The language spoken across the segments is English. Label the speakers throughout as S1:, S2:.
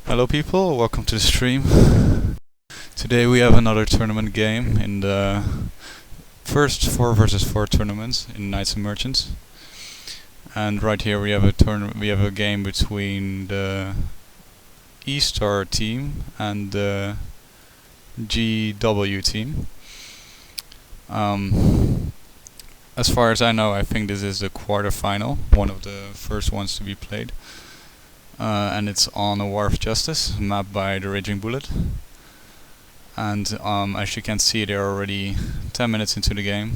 S1: Hello people, welcome to the stream. Today we have another tournament game in the first 4 versus 4 tournaments in Knights and Merchants. And right here we have a game between the E-Star team and the GW team. As far as I know, I think this is the quarterfinal, one of the first ones to be played. And it's on a War of Justice, mapped by the Raging Bullet. And as you can see, they're already 10 minutes into the game.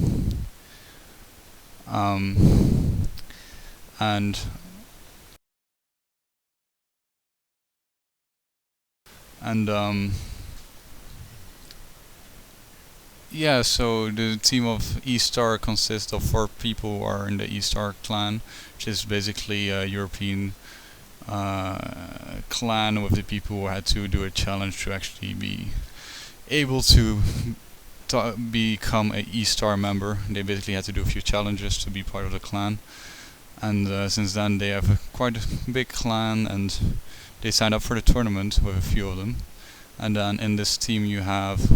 S1: Yeah, so the team of E-Star consists of 4 people who are in the E-Star clan, which is basically a European clan with the people who had to do a challenge to actually be able to become a E-Star member. They basically had to do a few challenges to be part of the clan, and since then they have quite a big clan, and they signed up for the tournament with a few of them. And then in this team you have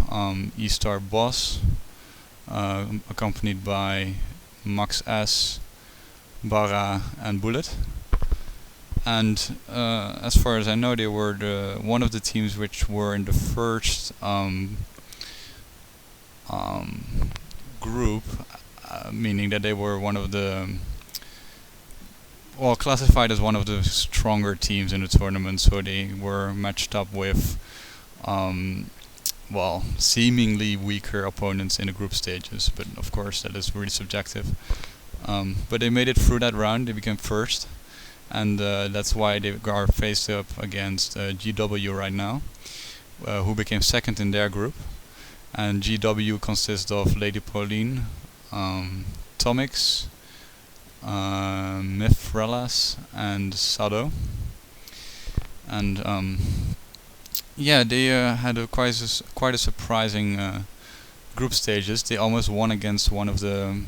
S1: E-Star Boss, accompanied by Max S, Bara and Bullet. And as far as I know, they were one of the teams which were in the first group, meaning that they were one of the classified as one of the stronger teams in the tournament. So they were matched up with seemingly weaker opponents in the group stages, but of course that is really subjective. But they made it through that round. They became first. And that's why they are faced up against GW right now, who became second in their group. And GW consists of Lady Pauline, Tomix, Mithralas, and Sado. And they had quite a surprising group stages. They almost won against one of the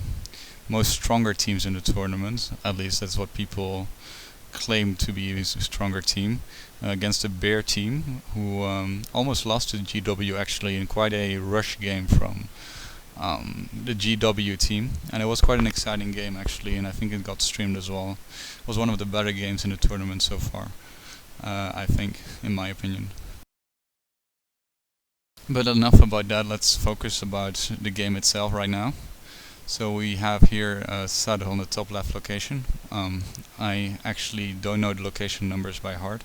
S1: most stronger teams in the tournament. At least that's what people claim to be a stronger team, against a Bear team who almost lost to GW actually in quite a rush game from the GW team, and it was quite an exciting game actually, and I think it got streamed as well. It was one of the better games in the tournament so far, I think, in my opinion. But enough about that, let's focus about the game itself right now. So we have here Sado on the top left location. I actually don't know the location numbers by heart,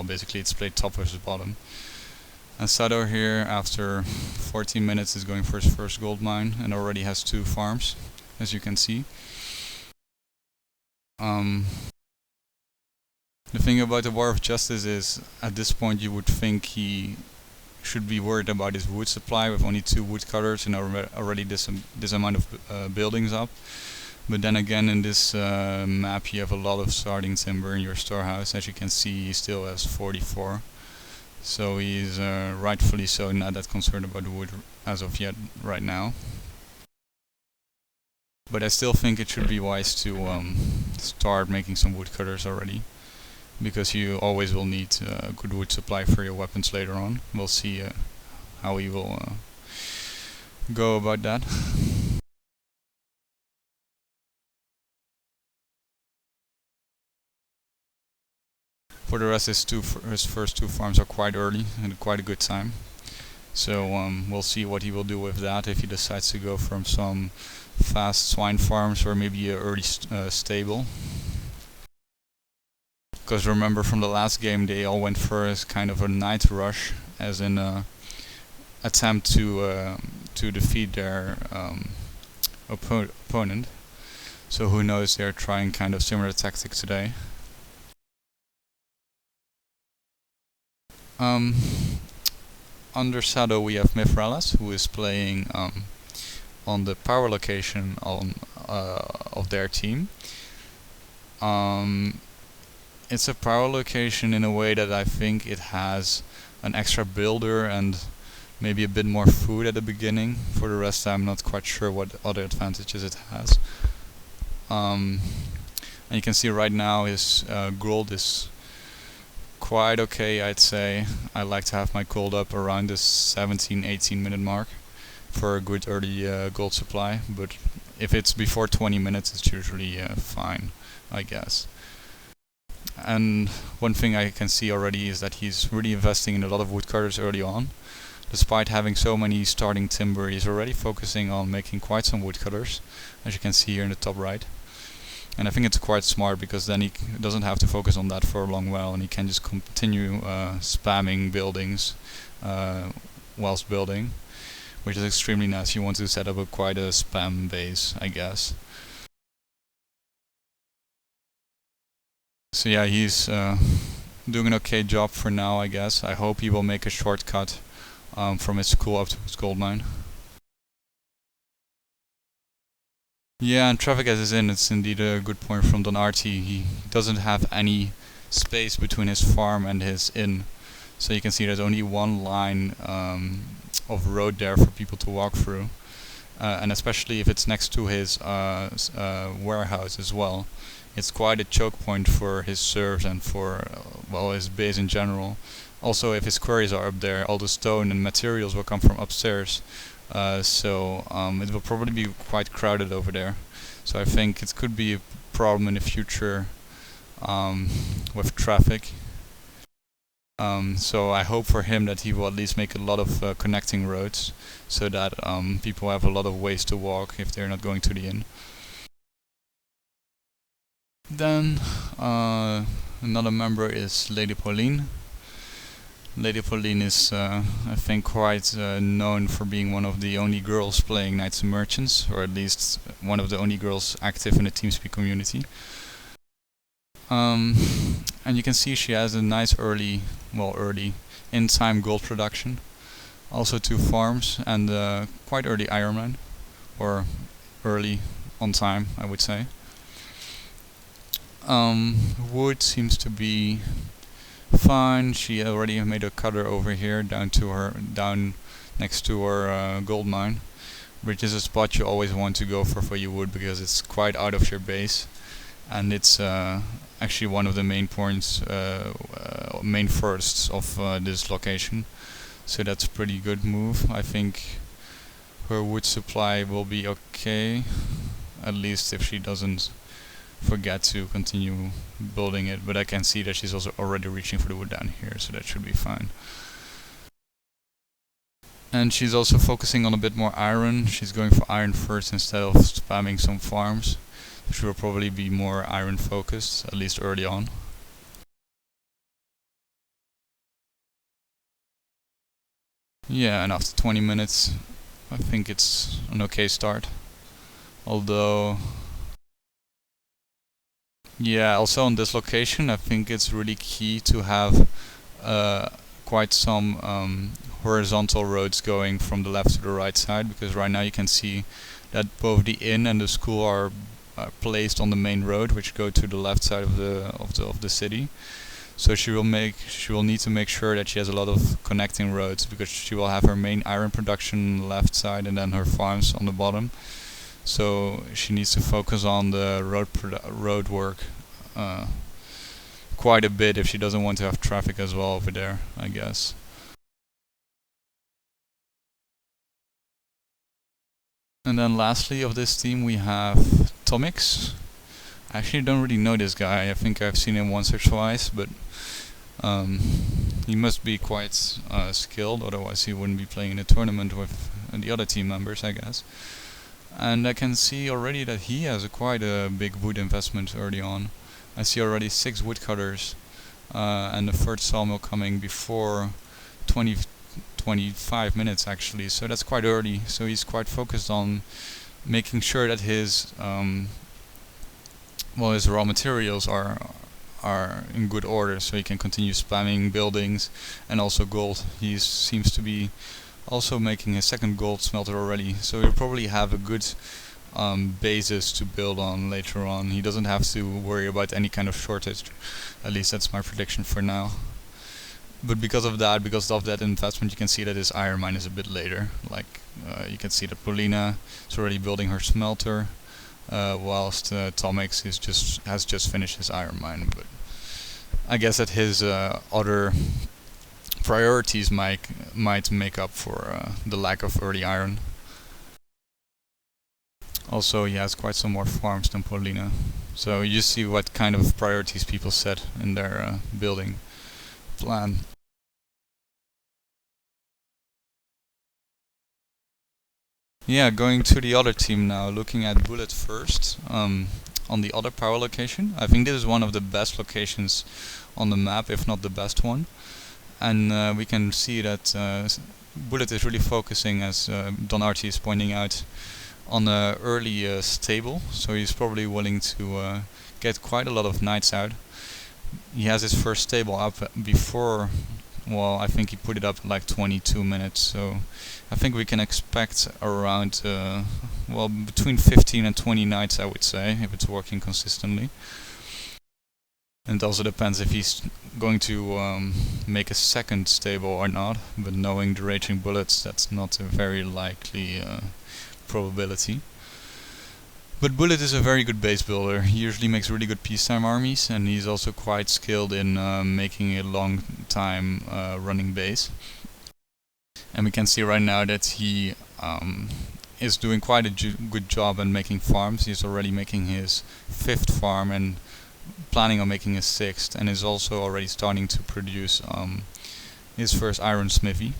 S1: basically it's played top versus bottom. And Sado here, after 14 minutes, is going for his first gold mine and already has 2 farms, as you can see. The thing about the War of Justice is, at this point you would think he should be worried about his wood supply with only 2 woodcutters and already this amount of buildings up. But then again, in this map you have a lot of starting timber in your storehouse. As you can see, he still has 44. So he's rightfully so not that concerned about the wood as of yet right now. But I still think it should be wise to start making some woodcutters already, because you always will need a good wood supply for your weapons later on. We'll see how he will go about that. For the rest, his first 2 farms are quite early and quite a good time. So we'll see what he will do with that, if he decides to go from some fast swine farms or maybe an early stable. Because remember from the last game, they all went for as kind of a night rush, as in attempt to defeat their opponent. So who knows, they're trying kind of similar tactics today. Under Sado we have Mithralas, who is playing on the power location of their team. It's a power location in a way that I think it has an extra builder and maybe a bit more food at the beginning. For the rest, I'm not quite sure what other advantages it has. And And you can see right now his gold is quite okay, I'd say. I like to have my gold up around the 17-18 minute mark for a good early gold supply, but if it's before 20 minutes it's usually fine, I guess. And one thing I can see already is that he's really investing in a lot of woodcutters early on. Despite having so many starting timber, he's already focusing on making quite some woodcutters, as you can see here in the top right. And I think it's quite smart, because then he doesn't have to focus on that for a long while, and he can just continue spamming buildings whilst building, which is extremely nice. You want to set up quite a spam base, I guess. So yeah, he's doing an okay job for now, I guess. I hope he will make a shortcut from his school up to his gold mine. Yeah, and traffic as is in, it's indeed a good point from Don Artie. He doesn't have any space between his farm and his inn. So you can see there's only one line of road there for people to walk through. And especially if it's next to his warehouse as well. It's quite a choke point for his serfs and for, well, his base in general. Also, if his quarries are up there, all the stone and materials will come from upstairs. So it will probably be quite crowded over there. So I think it could be a problem in the future with traffic. So I hope for him that he will at least make a lot of connecting roads, so that people have a lot of ways to walk if they're not going to the inn. Then another member is Lady Pauline. Lady Pauline is, I think, quite known for being one of the only girls playing Knights and Merchants, or at least one of the only girls active in the TeamSpeak community. And you can see she has a nice early in-time gold production. Also 2 farms and quite early iron mine, or early on time, I would say. Wood seems to be fine. She already made a cutter over here down next to her gold mine, which is a spot you always want to go for your wood, because it's quite out of your base, and it's actually one of the main points, main forests of this location. So that's a pretty good move. I think her wood supply will be okay, at least if she doesn't forget to continue building it, but I can see that she's also already reaching for the wood down here, so that should be fine. And she's also focusing on a bit more iron. She's going for iron first instead of spamming some farms. She will probably be more iron focused, at least early on. Yeah, and after 20 minutes I think it's an okay start. Although, yeah, also on this location I think it's really key to have quite some horizontal roads going from the left to the right side, because right now you can see that both the inn and the school are placed on the main road, which go to the left side of the city. So she will need to make sure that she has a lot of connecting roads, because she will have her main iron production on the left side and then her farms on the bottom. So she needs to focus on the road work quite a bit if she doesn't want to have traffic as well over there, I guess. And then lastly of this team we have Tomix. I actually don't really know this guy. I think I've seen him once or twice, but he must be quite skilled, otherwise he wouldn't be playing in a tournament with the other team members, I guess. And I can see already that he has quite a big wood investment early on. I see already 6 woodcutters and the third sawmill coming before 25 minutes actually, so that's quite early. So he's quite focused on making sure that his his raw materials are in good order, so he can continue spamming buildings and also gold. He seems to be also making his second gold smelter already, so he'll probably have a good basis to build on later on. He doesn't have to worry about any kind of shortage, at least that's my prediction for now. But because of that investment, you can see that his iron mine is a bit later. Like you can see that Paulina is already building her smelter. whilst Tomix has just finished his iron mine. But I guess that his other priorities might make up for the lack of early iron. Also, he has quite some more farms than Paulina, so you see what kind of priorities people set in their building plan. Yeah, going to the other team now, looking at Bullet first. On the other power location, I think this is one of the best locations on the map, if not the best one. And we can see that Bullet is really focusing, as Don Artie is pointing out, on the early stable, so he's probably willing to get quite a lot of knights out. He has his first stable up before, well, I think he put it up like 22 minutes, so I think we can expect around, well, between 15 and 20 knights, I would say, if it's working consistently. And it also depends if he's going to make a second stable or not, but knowing the Raging Bullets, that's not a very likely probability. But Bullet is a very good base builder. He usually makes really good peacetime armies, and he's also quite skilled in making a long time running base. And we can see right now that he is doing quite a good job in making farms. He's already making his 5th farm and planning on making his 6th, and is also already starting to produce his first iron smithy.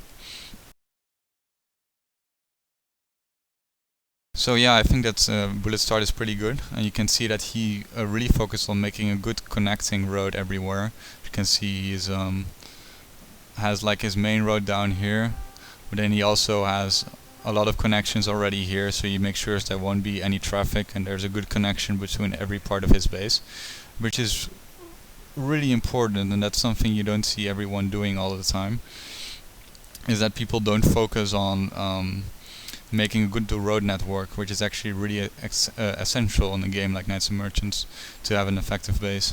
S1: So yeah, I think that Bullet's start is pretty good, and you can see that he really focused on making a good connecting road everywhere. You can see he has like his main road down here, but then he also has a lot of connections already here, so he makes sure there won't be any traffic and there's a good connection between every part of his base, which is really important, and that's something you don't see everyone doing all the time, is that people don't focus on making a good road network, which is actually really essential in a game like Knights and Merchants to have an effective base.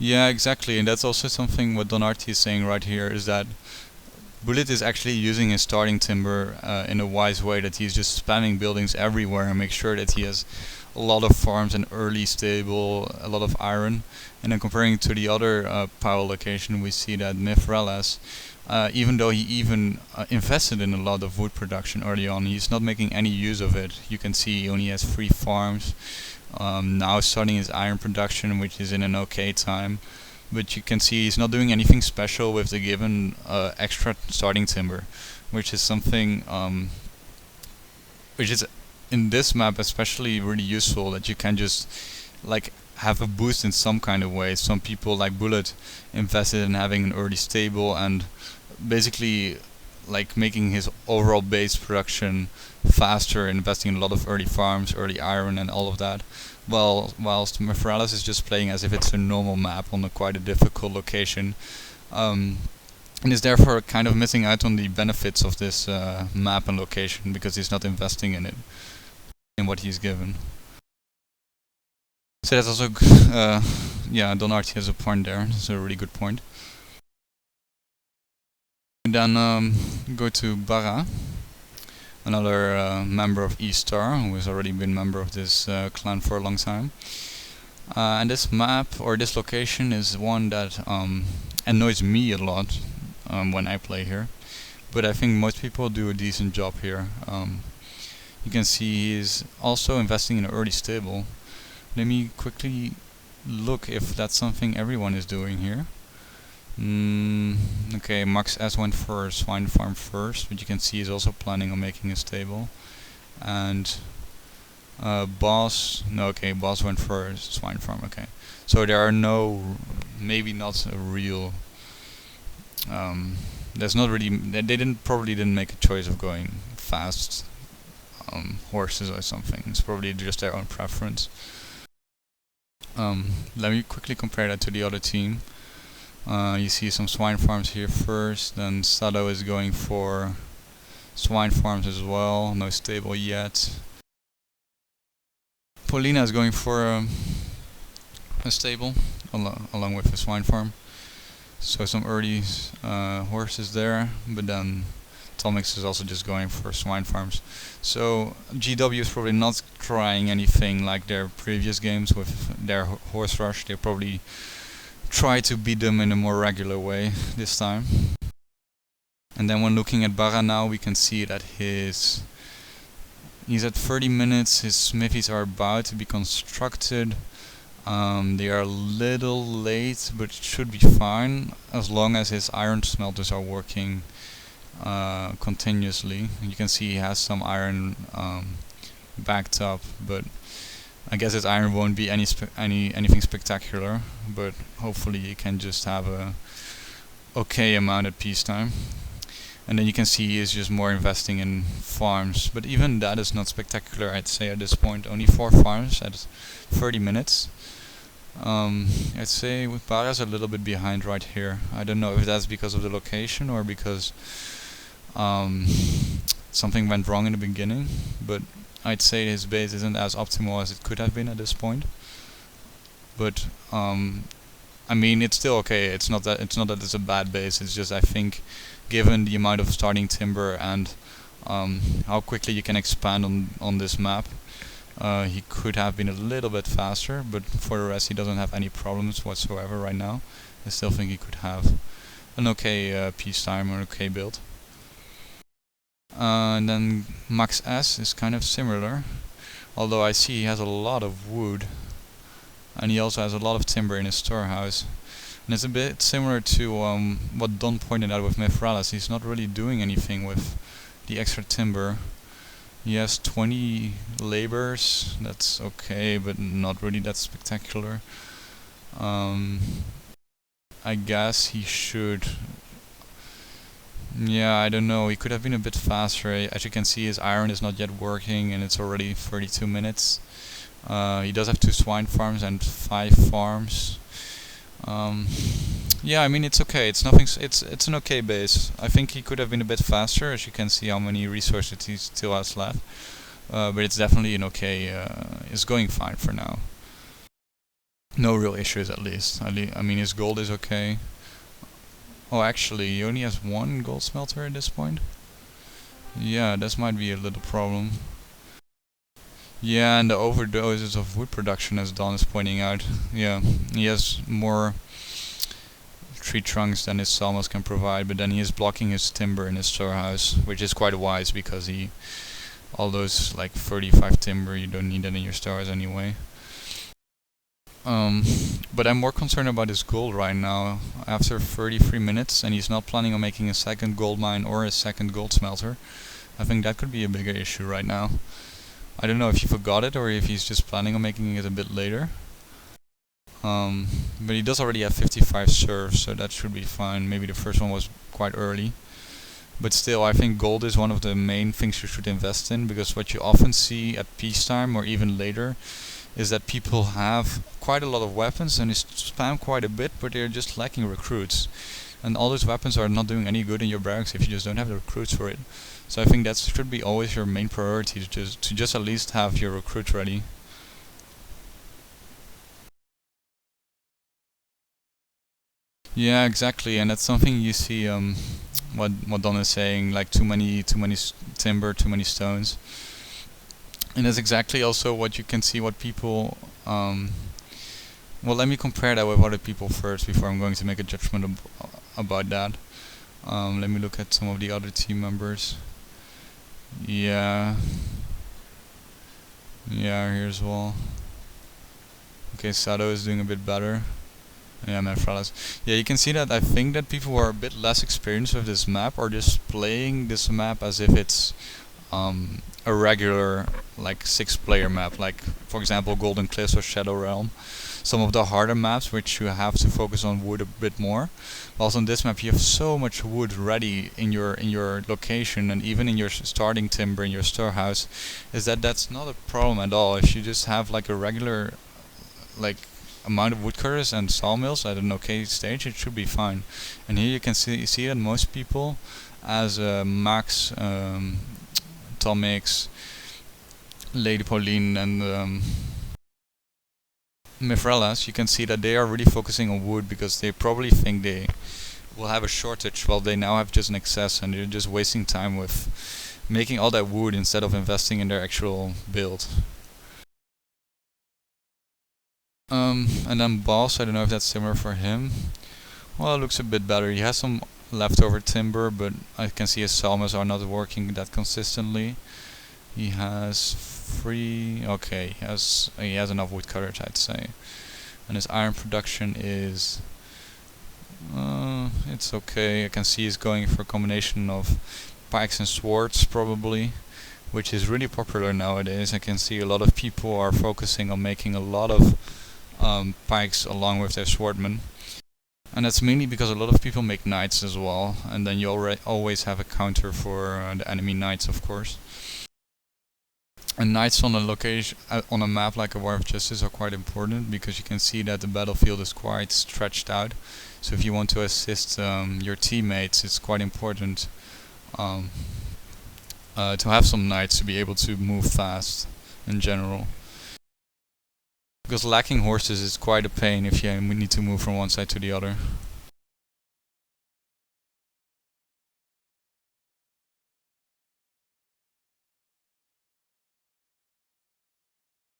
S1: Yeah, exactly, and that's also something what Don Artie is saying right here, is that Bullet is actually using his starting timber in a wise way, that he's just spamming buildings everywhere and make sure that he has a lot of farms and early stable, a lot of iron. And then comparing to the other power location, we see that Mithralas, even though he even invested in a lot of wood production early on, he's not making any use of it. You can see he only has 3 farms, now starting his iron production, which is in an okay time. But you can see he's not doing anything special with the given extra starting timber, which is something which is in this map especially really useful, that you can just like have a boost in some kind of way. Some people like Bullet invested in having an early stable and basically like making his overall base production faster, investing in a lot of early farms, early iron and all of that. Whilst Mithralas is just playing as if it's a normal map on quite a difficult location, and is therefore kind of missing out on the benefits of this map and location, because he's not investing in it, in what he's given. So that's also, yeah, Don Artie has a point there. It's a really good point. And then go to Barra, another member of E-Star, who has already been member of this clan for a long time. And this map, or this location, is one that annoys me a lot when I play here. But I think most people do a decent job here. You can see he's also investing in an early stable. Let me quickly look if that's something everyone is doing here. Okay, Max S went for a swine farm first, but you can see he's also planning on making a stable. And Boss went for a swine farm. Okay, so there are no, maybe not a real. There's not really. They probably didn't make a choice of going fast horses or something. It's probably just their own preference. Let me quickly compare that to the other team. You see some swine farms here first, then Sado is going for swine farms as well, no stable yet. Paulina is going for a stable along with a swine farm. So some early horses there, but then Tomix is also just going for swine farms. So GW is probably not trying anything like their previous games with their horse rush. They probably try to beat them in a more regular way this time. And then when looking at Barra now, we can see that he's at 30 minutes. His smithies are about to be constructed. They are a little late, but it should be fine as long as his iron smelters are working continuously. You can see he has some iron backed up, but I guess his iron won't be anything spectacular. But hopefully he can just have a okay amount at peacetime. And then you can see he is just more investing in farms, but even that is not spectacular, I'd say, at this point. Only 4 farms at 30 minutes. I'd say with Barra's a little bit behind right here. I don't know if that's because of the location or because something went wrong in the beginning, but I'd say his base isn't as optimal as it could have been at this point. But I mean, it's still okay. It's not that it's a bad base. It's just, I think, given the amount of starting timber and how quickly you can expand on this map, he could have been a little bit faster. But for the rest, he doesn't have any problems whatsoever right now. I still think he could have an okay peacetime or okay build. And then Max S is kind of similar, although I see he has a lot of wood. And he also has a lot of timber in his storehouse. And it's a bit similar to what Don pointed out with Mithralis. He's not really doing anything with the extra timber. He has 20 laborers, that's okay, but not really that spectacular. I guess he should... Yeah, I don't know, he could have been a bit faster. As you can see, his iron is not yet working and it's already 32 minutes. He does have 2 swine farms and 5 farms. Yeah, I mean, it's okay. It's nothing. It's an okay base. I think he could have been a bit faster, as you can see how many resources he still has left. But it's definitely an okay. It's going fine for now. No real issues, at least. I mean, his gold is okay. Oh, actually, he only has 1 gold smelter at this point. Yeah, this might be a little problem. Yeah, and the overdoses of wood production, as Don is pointing out. Yeah, he has more tree trunks than his sawmills can provide, but then he is blocking his timber in his storehouse, which is quite wise because all those like 35 timber, you don't need that in your storehouse anyway. But I'm more concerned about his gold right now. After 33 minutes, and he's not planning on making a second gold mine or a second gold smelter. I think that could be a bigger issue right now. I don't know if he forgot it or if he's just planning on making it a bit later. But he does already have 55 serves, so that should be fine. Maybe the first one was quite early. But still, I think gold is one of the main things you should invest in, because what you often see at peacetime or even later is that people have quite a lot of weapons and they spam quite a bit, but they're just lacking recruits. And all those weapons are not doing any good in your barracks if you just don't have the recruits for it. So I think that should be always your main priority, to just at least have your recruits ready. Yeah, exactly, and that's something you see. What Don is saying, like too many timber, too many stones, and that's exactly also what you can see. What people. Well, let me compare that with other people first before I'm going to make a judgment about that. Let me look at some of the other team members. Yeah. Yeah, here's well. Okay, Sado is doing a bit better. Yeah, Manfralas. Yeah, you can see that I think that people who are a bit less experienced with this map are just playing this map as if it's a regular like 6-player map, like for example Golden Cliffs or Shadow Realm. Some of the harder maps which you have to focus on wood a bit more. Also on this map you have so much wood ready in your location, and even in your starting timber in your storehouse, is that's not a problem at all. If you just have like a regular like amount of woodcutters and sawmills at an okay stage, it should be fine. And here you can see that most people, as Max, Tomix, Lady Pauline, and Mifrelas, you can see that they are really focusing on wood because they probably think they will have a shortage while they now have just an excess, and they're just wasting time with making all that wood instead of investing in their actual build. And then Boss, I don't know if that's similar for him. Well, it looks a bit better. He has some leftover timber, but I can see his sawmills are not working that consistently. He has okay, he has enough woodcutters, I'd say. And his iron production is it's okay. I can see he's going for a combination of pikes and swords probably, which is really popular nowadays. I can see a lot of people are focusing on making a lot of pikes along with their swordmen. And that's mainly because a lot of people make knights as well, and then you always have a counter for the enemy knights, of course. And knights on a location, on a map like a War of Justice, are quite important because you can see that the battlefield is quite stretched out. So if you want to assist your teammates, it's quite important to have some knights to be able to move fast in general. Because lacking horses is quite a pain if you need to move from one side to the other.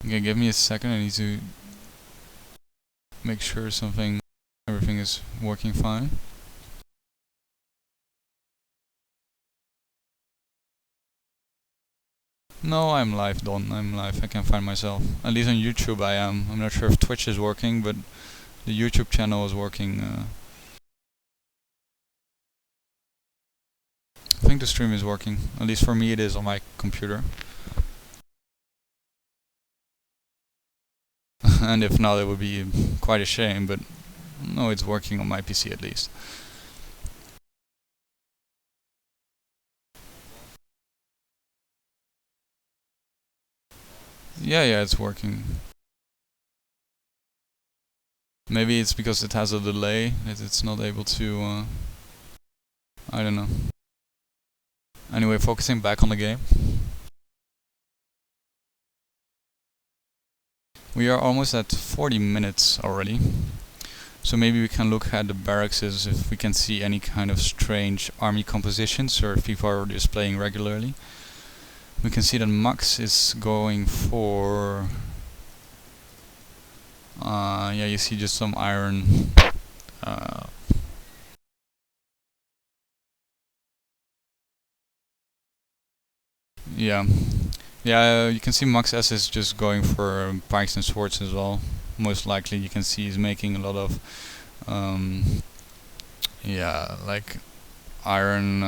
S1: Okay, give me a second, I need to make sure everything is working fine. No, I'm live, Don. I'm live. I can find myself. At least on YouTube I am. I'm not sure if Twitch is working, but the YouTube channel is working. I think the stream is working. At least for me it is on my computer. And if not, it would be quite a shame, but no, it's working on my PC at least. Yeah, it's working. Maybe it's because it has a delay that it's not able to, I don't know. Anyway, focusing back on the game. We are almost at 40 minutes already. So maybe we can look at the barracks if we can see any kind of strange army compositions or if people are just playing regularly. We can see that Max is going for... yeah, you see just some iron... yeah. Yeah, you can see Max S is just going for pikes and swords as well. Most likely you can see he's making a lot of... yeah, like iron...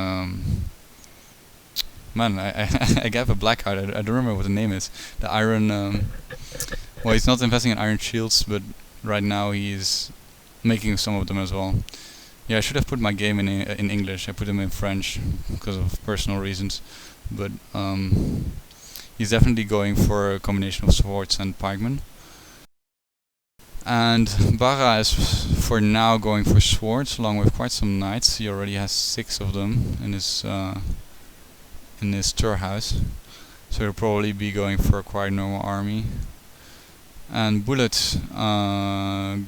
S1: man, I gave a blackout. I don't remember what the name is. The iron... well, he's not investing in iron shields, but right now he's making some of them as well. Yeah, I should have put my game in English. I put him in French because of personal reasons. But he's definitely going for a combination of swords and pikemen. And Barra is for now going for swords along with quite some knights. He already has 6 of them in his tour house. So he'll probably be going for a quite normal army. And Bullet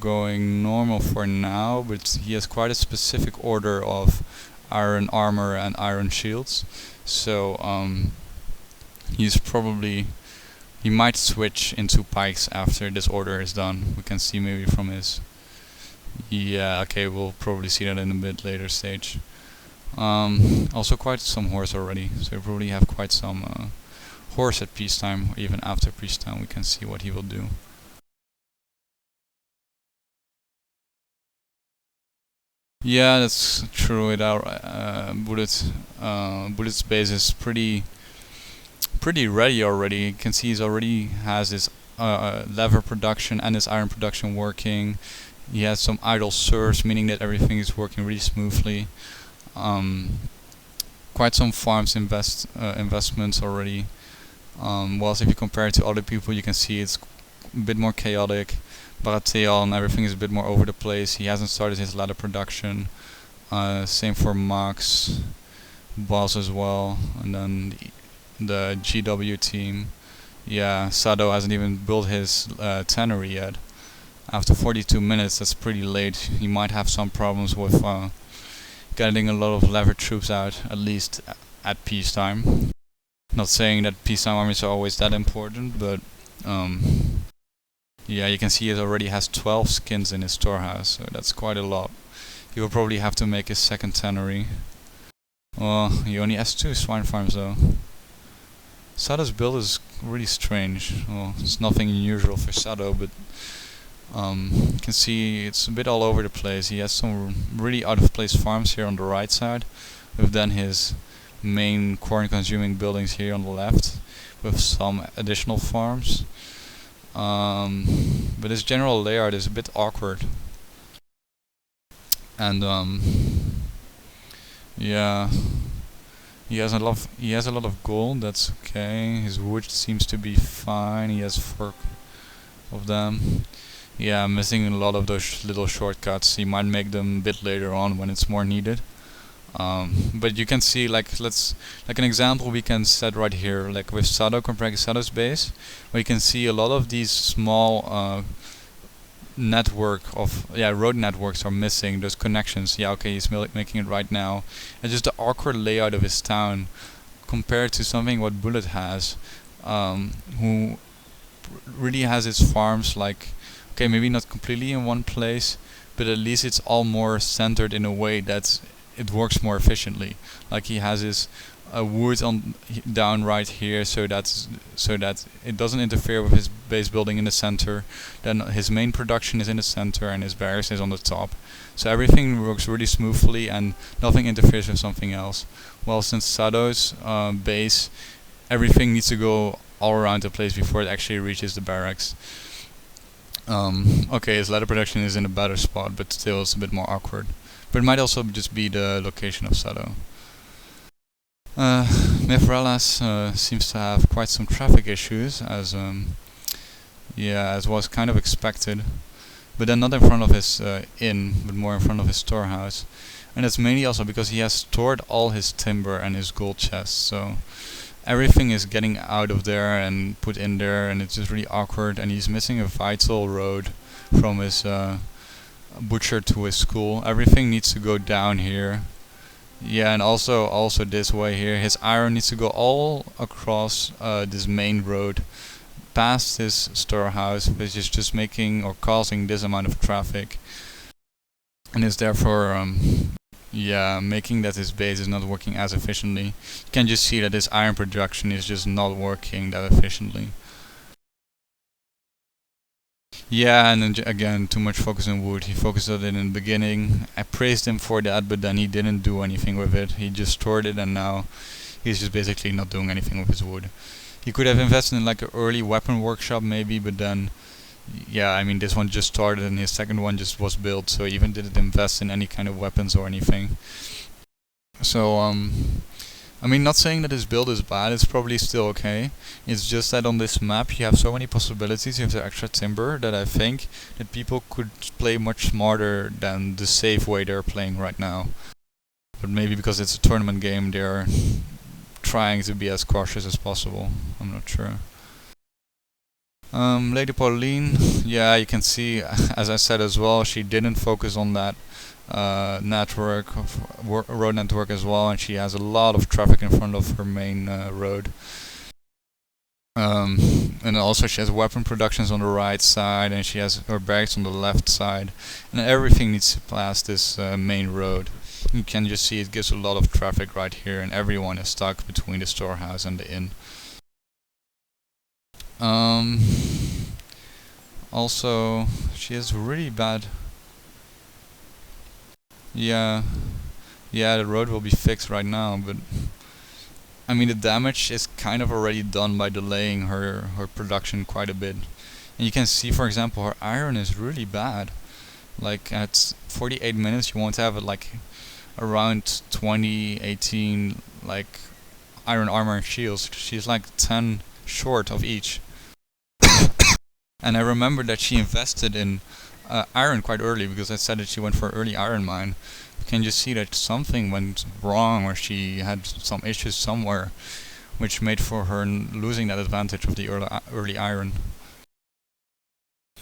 S1: going normal for now, but he has quite a specific order of iron armor and iron shields. So he might switch into pikes after this order is done. We can see maybe from his... yeah, okay, we'll probably see that in a bit later stage. Also quite some horse already, so we probably have quite some horse at peacetime, or even after peacetime we can see what he will do. Yeah, that's true. Bullet's base is pretty ready already. You can see he already has his leather production and his iron production working. He has some idle serfs, meaning that everything is working really smoothly. Quite some farms investments already. Whilst if you compare it to other people, you can see it's a bit more chaotic. Baratheon, everything is a bit more over the place. He hasn't started his ladder production. Same for Max, Boss as well, and then the GW team. Yeah, Sado hasn't even built his tannery yet. After 42 minutes, that's pretty late. He might have some problems with getting a lot of lever troops out, at least at peacetime. Not saying that peacetime armies are always that important, but yeah, you can see it already has 12 skins in his storehouse, so that's quite a lot. He will probably have to make his second tannery. Well, he only has 2 swine farms though. Sado's build is really strange. Well, it's nothing unusual for Sado, but you can see it's a bit all over the place. He has some really out of place farms here on the right side, with then his main corn consuming buildings here on the left, with some additional farms. But his general layout is a bit awkward. And yeah, he has a lot of gold. That's okay. His wood seems to be fine. He has 4 of them. Yeah, I'm missing a lot of those little shortcuts. He might make them a bit later on when it's more needed. But you can see, like an example we can set right here, like with Sado, comparing Sado's base, where you can see a lot of these small road networks are missing. Those connections. Yeah, okay, he's making it right now. And just the awkward layout of his town compared to something what Bullet has, who really has its farms like, okay, maybe not completely in one place, but at least it's all more centered in a way that it works more efficiently. Like he has his wood down right here, so that it doesn't interfere with his base building in the center. Then his main production is in the center and his barracks is on the top. So everything works really smoothly and nothing interferes with something else. Well, since Sado's base, everything needs to go all around the place before it actually reaches the barracks. Okay, his ladder production is in a better spot, but still it's a bit more awkward. But it might also just be the location of Sado. Mithralas seems to have quite some traffic issues, as was kind of expected. But then not in front of his inn, but more in front of his storehouse. And that's mainly also because he has stored all his timber and his gold chests, so everything is getting out of there and put in there, and it's just really awkward. And he's missing a vital road from his butcher to his school. Everything needs to go down here. Yeah, and also this way here. His iron needs to go all across this main road, past his storehouse, which is just making or causing this amount of traffic, and is therefore making that his base is not working as efficiently. You can just see that his iron production is just not working that efficiently. Yeah, and then again, too much focus on wood. He focused on it in the beginning. I praised him for that, but then he didn't do anything with it. He just stored it, and now he's just basically not doing anything with his wood. He could have invested in like an early weapon workshop maybe, but then, yeah, I mean, this one just started and his second one just was built, so he even didn't invest in any kind of weapons or anything. So, I mean, not saying that his build is bad, it's probably still okay. It's just that on this map you have so many possibilities, you have the extra timber, that I think that people could play much smarter than the safe way they're playing right now. But maybe because it's a tournament game, they're trying to be as cautious as possible. I'm not sure. Lady Pauline, yeah, you can see, as I said as well, she didn't focus on that road network as well, and she has a lot of traffic in front of her main road. And also she has weapon productions on the right side, and she has her barracks on the left side, and everything needs to pass this main road. You can just see it gives a lot of traffic right here, and everyone is stuck between the storehouse and the inn. Also, she has really bad. Yeah, the road will be fixed right now, but I mean the damage is kind of already done by delaying her production quite a bit. And you can see, for example, her iron is really bad. Like at 48 minutes, you won't have it like around 20, 18 like iron armor and shields. She's like 10 short of each. And I remember that she invested in iron quite early, because I said that she went for early iron mine. You can just see that something went wrong, or she had some issues somewhere, which made for her losing that advantage of the early iron.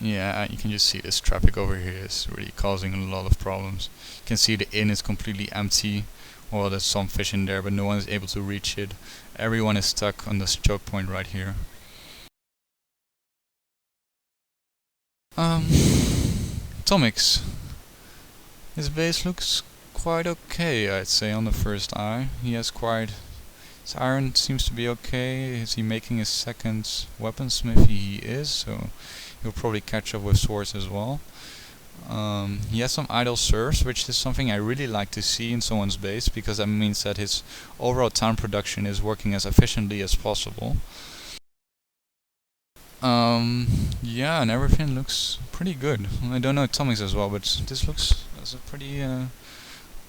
S1: Yeah, you can just see this traffic over here is really causing a lot of problems. You can see the inn is completely empty. Well, there's some fish in there, but no one is able to reach it. Everyone is stuck on this choke point right here. Um, Tomix. His base looks quite okay, I'd say, on the first eye. He has quite... His iron seems to be okay. Is he making his second weaponsmith? He is, so he'll probably catch up with swords as well. He has some idle serfs, which is something I really like to see in someone's base, because that means that his overall town production is working as efficiently as possible. Yeah, and everything looks pretty good. I don't know Tomix as well, but this looks as a pretty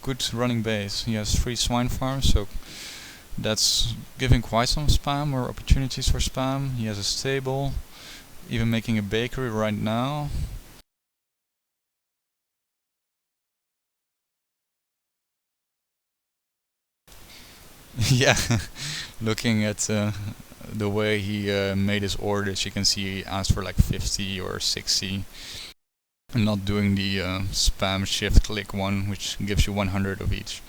S1: good running base. He has 3 swine farms, so that's giving quite some spam or opportunities for spam. He has a stable, even making a bakery right now. Yeah, looking at the way he made his orders, you can see he asked for like 50 or 60. And not doing the spam shift click one, which gives you 100 of each.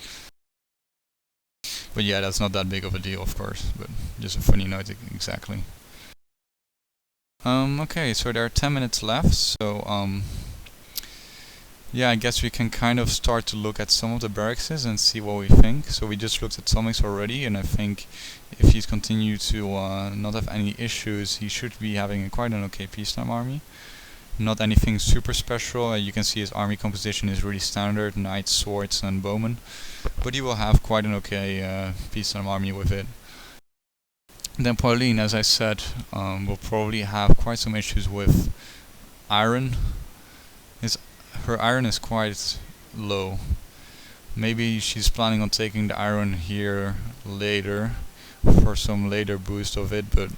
S1: But yeah, that's not that big of a deal, of course, but just a funny note exactly. Okay, so there are 10 minutes left, so yeah, I guess we can kind of start to look at some of the barracks and see what we think. So we just looked at Tomix already, and I think if he's continued to not have any issues, he should be having quite an okay peacetime army. Not anything super special. You can see his army composition is really standard: knights, swords, and bowmen. But he will have quite an okay peacetime army with it. Then Pauline, as I said, will probably have quite some issues with iron. Her iron is quite low. Maybe she's planning on taking the iron here later for some later boost of it, but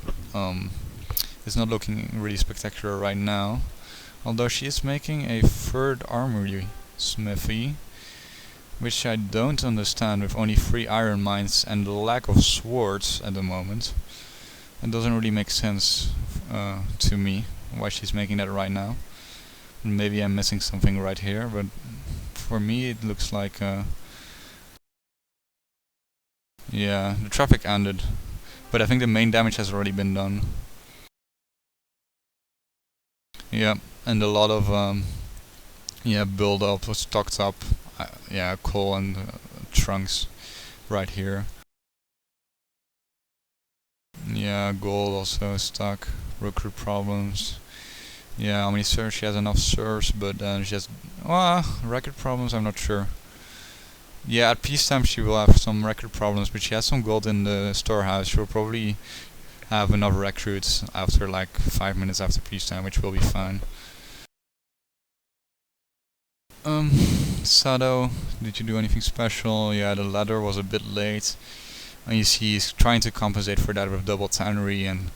S1: it's not looking really spectacular right now. Although she is making a third armory smithy, which I don't understand with only 3 iron mines and the lack of swords at the moment. It doesn't really make sense to me why she's making that right now. Maybe I'm missing something right here, but for me it looks like yeah, the traffic ended, but I think the main damage has already been done. Yeah, and a lot of yeah, build up, stocked up yeah, coal and trunks right here. Yeah, gold also stuck, recruit problems. Yeah, how many serfs? She has enough serfs, but she has record problems. I'm not sure. Yeah, at peacetime she will have some record problems, but she has some gold in the storehouse. She'll probably have enough recruits after like 5 minutes after peacetime, which will be fine. Sado, did you do anything special? Yeah, the ladder was a bit late. And you see he's trying to compensate for that with double tannery and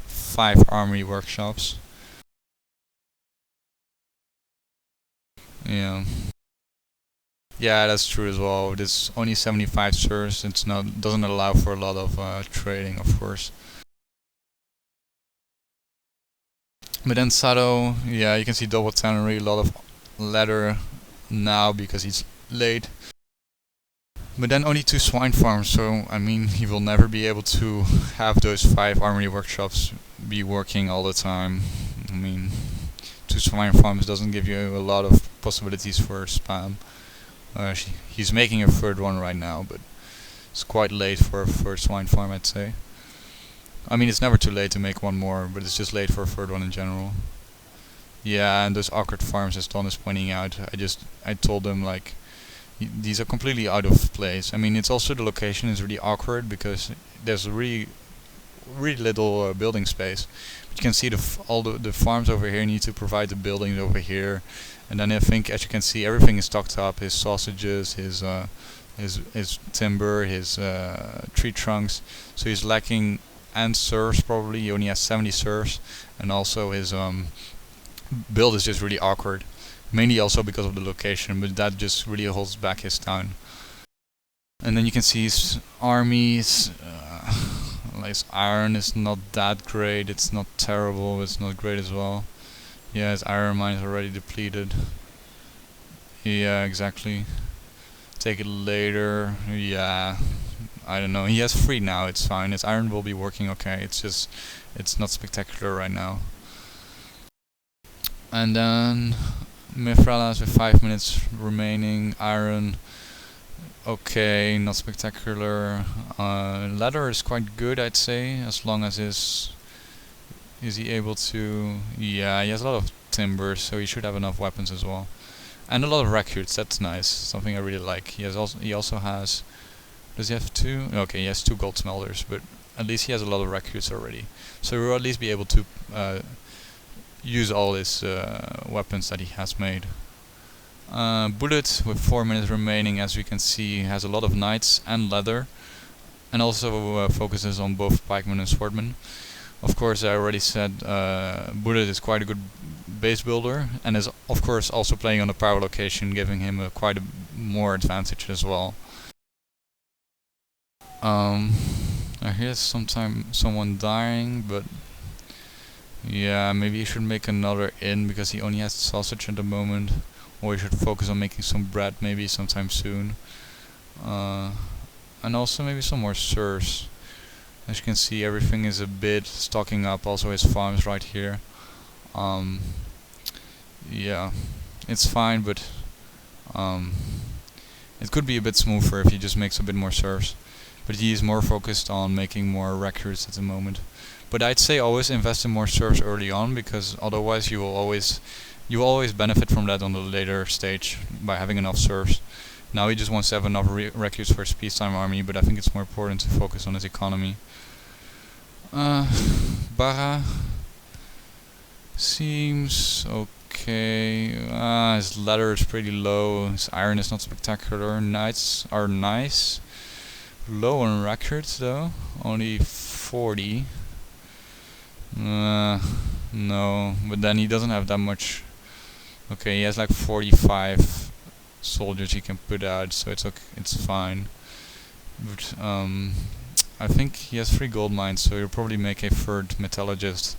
S1: 5 armory workshops. Yeah. Yeah, that's true as well. It's only 75 serfs. It's not doesn't allow for a lot of trading, of course. But then Sado, yeah, you can see double tannery, a lot of ladder now because he's late. But then only 2 swine farms, so I mean he will never be able to have those 5 armory workshops be working all the time. I mean, 2 swine farms doesn't give you a lot of possibilities for spam. He's making a third one right now, but it's quite late for a third swine farm, I'd say. I mean, it's never too late to make one more, but it's just late for a third one in general. Yeah, and those awkward farms, as Don is pointing out, I told them like, these are completely out of place. I mean, it's also the location is really awkward because there's really little building space. But you can see all the farms over here need to provide the buildings over here, and then I think, as you can see, everything is stocked up. His sausages, his timber, his tree trunks. So he's lacking and serfs probably. He only has 70 serfs, and also his build is just really awkward. Mainly also because of the location, but that just really holds back his town. And then you can see his armies. His iron is not that great. It's not terrible. It's not great as well. Yeah, his iron mine is already depleted. Yeah, exactly. Take it later. Yeah, I don't know. He has 3 now. It's fine. His iron will be working okay. It's just, it's not spectacular right now. And then Mithralas with 5 minutes remaining. Iron, okay, not spectacular. Leather is quite good, I'd say, as long as is he able to? Yeah, he has a lot of timber, so he should have enough weapons as well, and a lot of recruits. That's nice. Something I really like. He also has. Does he have 2? Okay, he has 2 gold smelters, but at least he has a lot of recruits already. So we'll at least be able to use all his weapons that he has made. Bullet with 4 minutes remaining, as we can see, has a lot of knights and leather, and also focuses on both pikemen and swordmen. Of course, I already said Bullet is quite a good base builder, and is of course also playing on a power location, giving him quite a more advantage as well. I hear someone dying, but yeah, maybe he should make another inn because he only has sausage at the moment, or he should focus on making some bread maybe sometime soon. And also maybe some more serfs. As you can see, everything is a bit stocking up. Also his farms right here. Yeah, it's fine, but it could be a bit smoother if he just makes a bit more serfs. But he is more focused on making more recruits at the moment. But I'd say always invest in more serfs early on, because otherwise you will always benefit from that on the later stage by having enough serfs. Now he just wants to have enough recruits for his peacetime army, but I think it's more important to focus on his economy. Barra seems okay. His leather is pretty low. His iron is not spectacular. Knights are nice. Low on records though. Only 40. No, but then he doesn't have that much. Okay, he has like 45 soldiers he can put out, so it's okay. It's fine. But I think he has 3 gold mines, so he'll probably make a 3rd metallurgist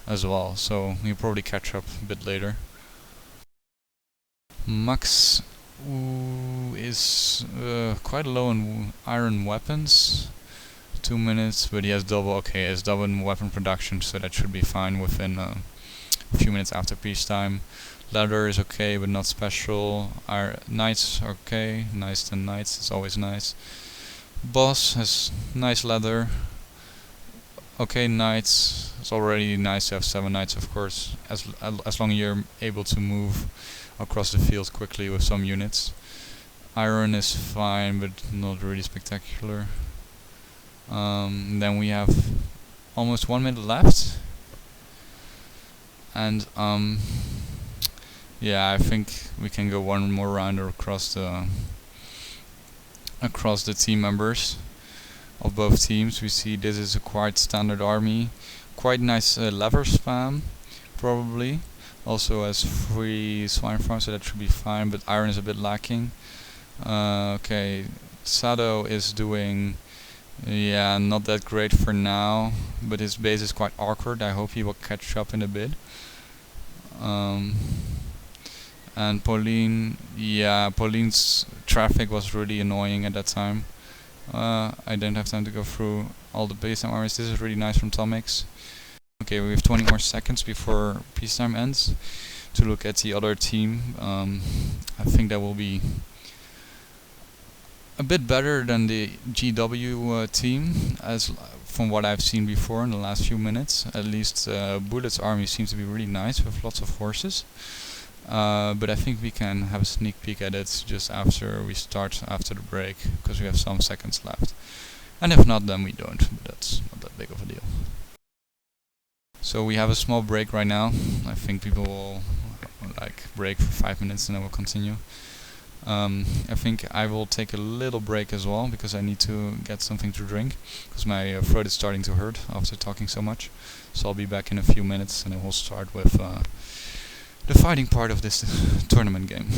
S1: as well. So he'll probably catch up a bit later. Max is quite low on iron weapons. 2 minutes, but he has double. Okay, he has double in weapon production, so that should be fine within a few minutes after peacetime. Leather is okay, but not special. Our knights are okay. Nice than knights. It's always nice. Boss has nice leather. Okay, knights. It's already nice to have 7 knights, of course, as long as you're able to move across the field quickly with some units. Iron is fine, but not really spectacular. Then we have almost 1 minute left, and yeah, I think we can go one more round across the team members of both teams. We see this is a quite standard army, quite nice lever spam, probably. Also has 3 swine farms, so that should be fine, but iron is a bit lacking. Okay, Sado is doing, yeah, not that great for now, but his base is quite awkward. I hope he will catch up in a bit. And Pauline, yeah, Pauline's traffic was really annoying at that time. I didn't have time to go through all the peacetime armies. This is really nice from Tomix. Okay, we have 20 more seconds before peacetime ends to look at the other team. I think that will be a bit better than the GW team, as from what I've seen before in the last few minutes. At least Bullet's army seems to be really nice with lots of horses. But I think we can have a sneak peek at it just after we start after the break, because we have some seconds left. And if not, then we don't, but that's not that big of a deal. So we have a small break right now. I think people will break for 5 minutes and then we'll continue. I think I will take a little break as well, because I need to get something to drink, because my throat is starting to hurt after talking so much. So I'll be back in a few minutes and then we'll start with the fighting part of this tournament game.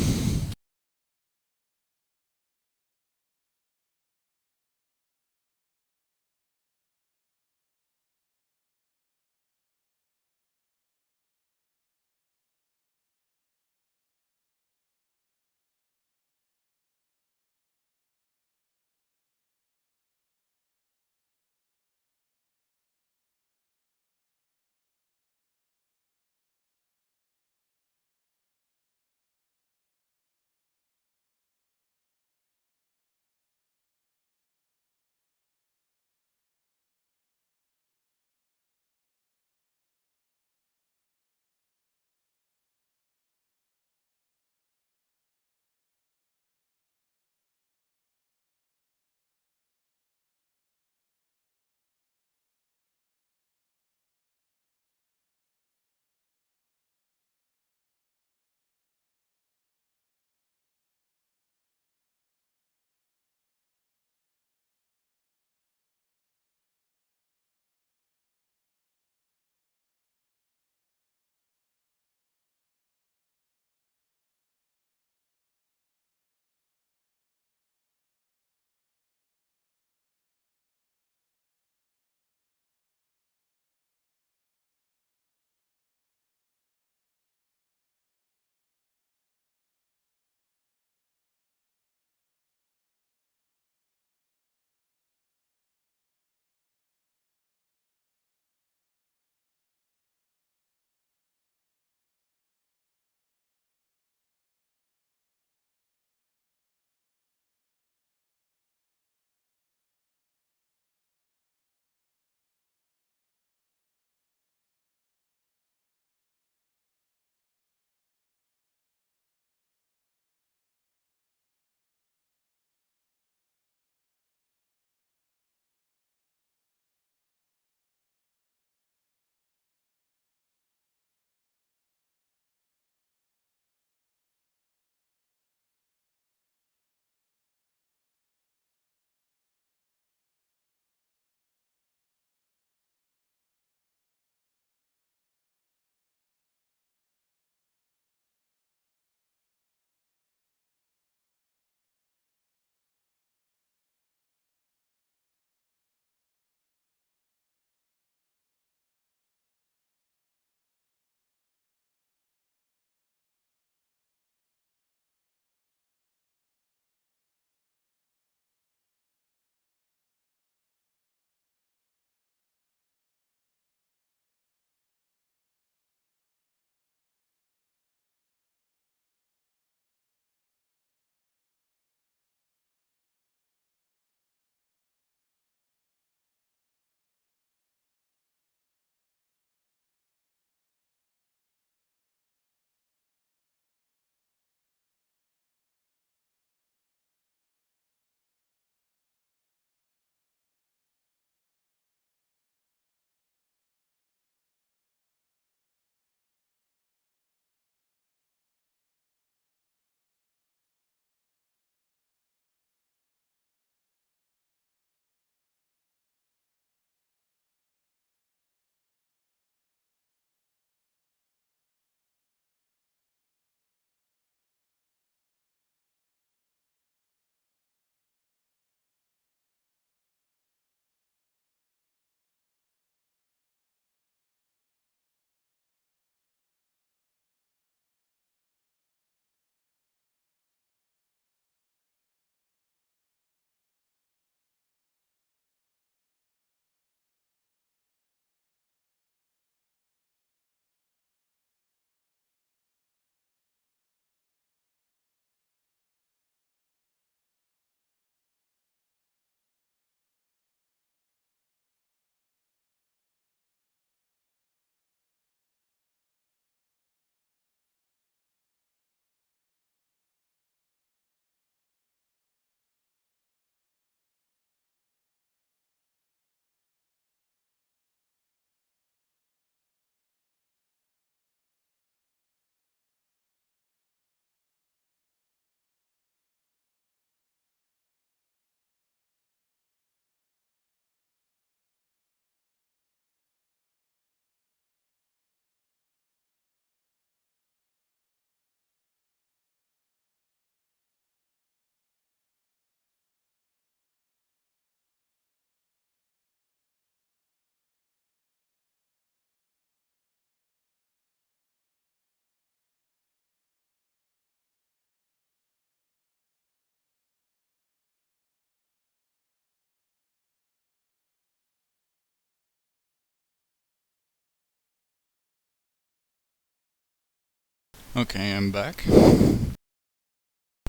S1: Okay, I'm back.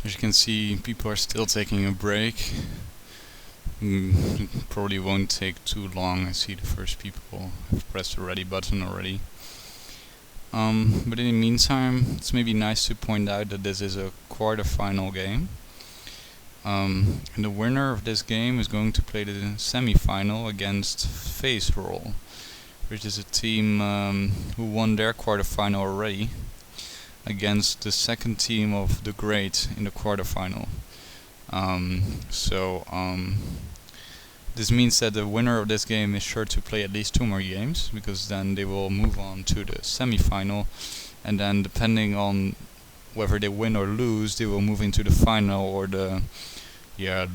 S1: As you can see, people are still taking a break. It probably won't take too long. I see the first people have pressed the ready button already. But in the meantime, it's maybe nice to point out that this is a quarter-final game. And the winner of this game is going to play the semi-final against Face Roll, which is a team who won their quarter-final already against the second team of the Great in the quarter-final. This means that the winner of this game is sure to play at least 2 more games, because then they will move on to the semi-final, and then depending on whether they win or lose, they will move into the final or the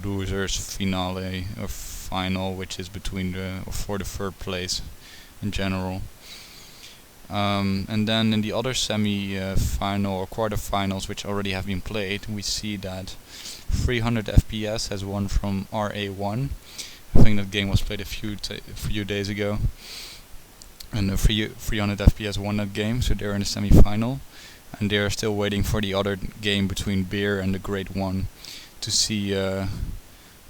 S1: losers finale or final, which is between for the third place in general. And then in the other semi-final or quarterfinals, which already have been played, we see that 300 FPS has won from RA1. I think that game was played a few days ago, and 300 FPS won that game, so they're in the semi-final, and they're still waiting for the other game between Beer and the Great One to see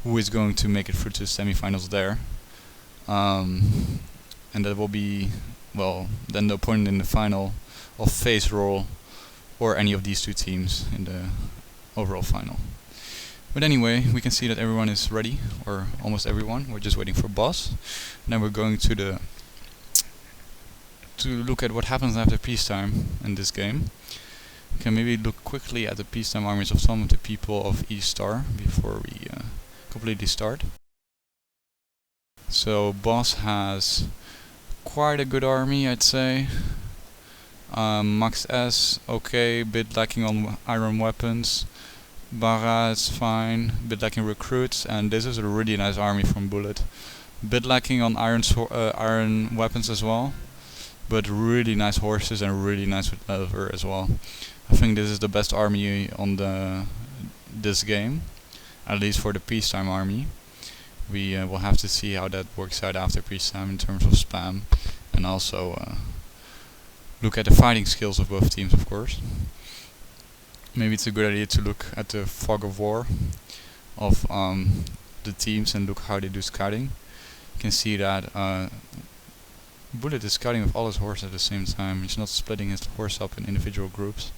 S1: who is going to make it through to the semi-finals there. And that will be, well, then the opponent in the final of Face Roll or any of these two teams in the overall final. But anyway, we can see that everyone is ready, or almost everyone. We're just waiting for boss. And then we're going to look at what happens after peacetime in this game. We can maybe look quickly at the peacetime armies of some of the people of East Star before we completely start. So boss has quite a good army, I'd say. Max S, okay, bit lacking on iron weapons. Bara is fine, bit lacking recruits, and this is a really nice army from Bullet. Bit lacking on iron weapons as well, but really nice horses and really nice with leather as well. I think this is the best army on this game, at least for the peacetime army. We will have to see how that works out after peacetime in terms of spam, and also look at the fighting skills of both teams, of course. Maybe it's a good idea to look at the fog of war of the teams and look how they do scouting. You can see that Bullet is scouting with all his horses at the same time. He's not splitting his horse up in individual groups.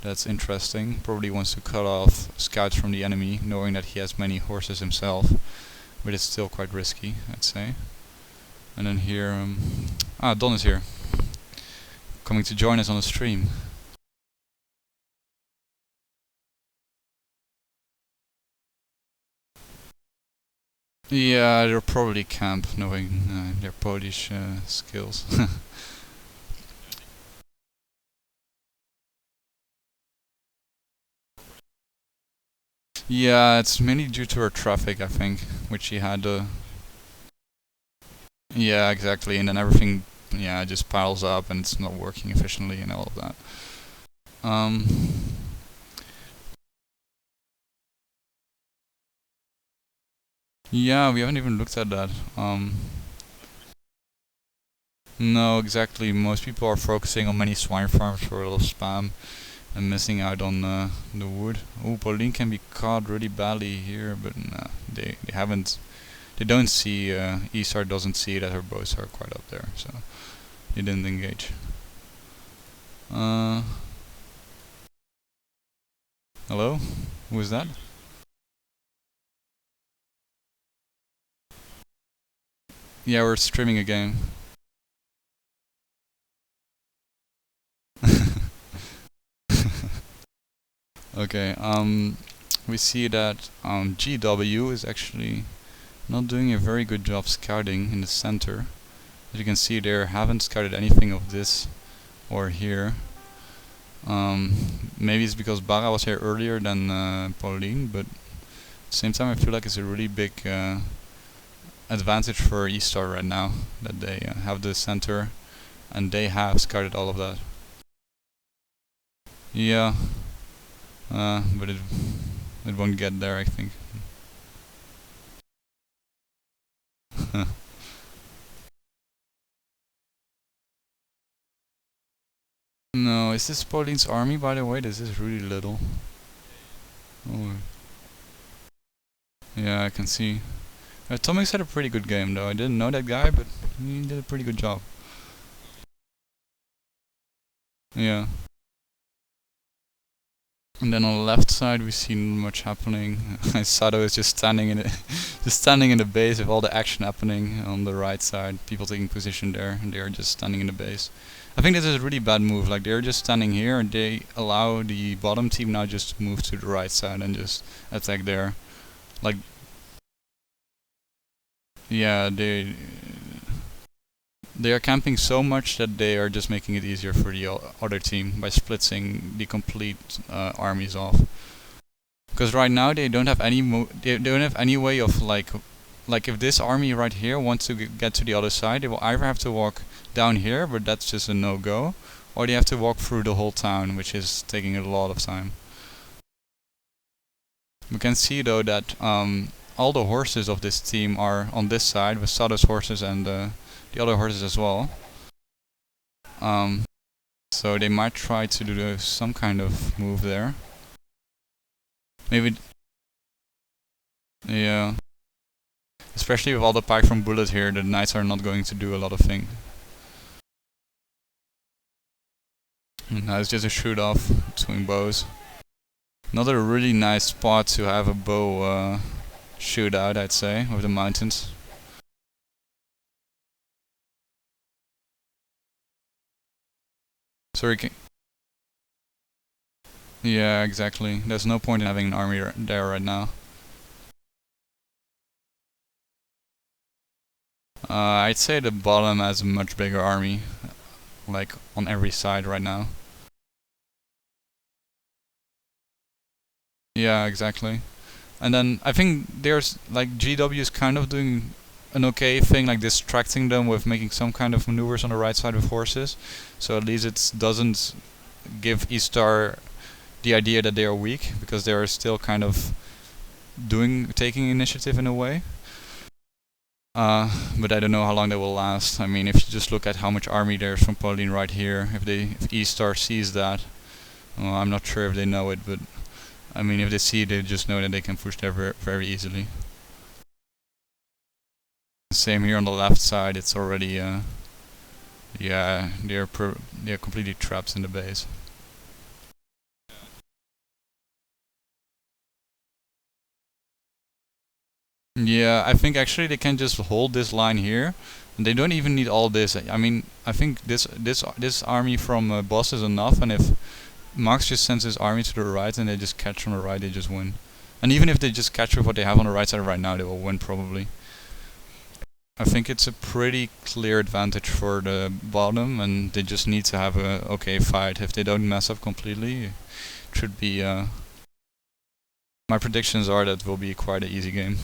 S1: That's interesting. Probably wants to cut off scouts from the enemy, knowing that he has many horses himself. But it's still quite risky, I'd say. And then here, Don is here, coming to join us on the stream. Yeah, they're probably camp, knowing their Polish skills. Yeah, it's mainly due to her traffic, I think, which she had. Yeah, exactly, and then everything, just piles up and it's not working efficiently and all of that. Yeah, we haven't even looked at that. No, exactly. Most people are focusing on many swine farms for a little spam and missing out on the wood. Oh, Pauline can be caught really badly here, but nah, they haven't. They don't see. Esar doesn't see that her boats are quite up there, so they didn't engage. Hello? Who is that? Yeah, we're streaming a game. Okay, we see that GW is actually not doing a very good job scouting in the center. As you can see, they haven't scouted anything of this or here. Maybe it's because Bara was here earlier than Pauline, but at the same time I feel like it's a really big advantage for E-Star right now, that they have the center and they have scouted all of that. Yeah, but it won't get there, I think. No, is this Pauline's army, by the way? This is really little. Oh. Yeah, I can see. Tomix had a pretty good game, though. I didn't know that guy, but he did a pretty good job. Yeah. And then on the left side we see not much happening. Sado is just standing in just standing in the base with all the action happening on the right side. People taking position there, and they are just standing in the base. I think this is a really bad move. Like, they're just standing here and they allow the bottom team now just to move to the right side and just attack there. Like, yeah, they are camping so much that they are just making it easier for the other team by splitting the complete armies off. Because right now they don't have any they don't have any way of like if this army right here wants to get to the other side, they will either have to walk down here, but that's just a no-go, or they have to walk through the whole town, which is taking a lot of time. We can see though that all the horses of this team are on this side with Sado's horses and the other horses as well. So they might try to do some kind of move there. Maybe. Yeah. Especially with all the pike from Bullet here, the knights are not going to do a lot of things. Now it's just a shoot off between bows. Another really nice spot to have a bow shootout, I'd say, with the mountains. Sorry. Yeah, exactly. There's no point in having an army there right now. I'd say the bottom has a much bigger army, like on every side right now. Yeah, exactly. And then I think there's like GW is kind of doing an okay thing, like distracting them with making some kind of maneuvers on the right side with horses. So at least it doesn't give E-Star the idea that they are weak, because they are still kind of taking initiative in a way. But I don't know how long that will last. I mean, if you just look at how much army there's from Pauline right here, if E-Star sees that, well, I'm not sure if they know it, but I mean, if they see it, they just know that they can push there very easily. Same here on the left side. It's already, yeah, they're completely trapped in the base. Yeah, I think actually they can just hold this line here, and they don't even need all this. I mean, I think this army from Boss is enough, and if Max just sends his army to the right and they just catch on the right, they just win. And even if they just catch with what they have on the right side right now, they will win probably. I think it's a pretty clear advantage for the bottom, and they just need to have a okay fight. If they don't mess up completely, it should be. My predictions are that it will be quite an easy game.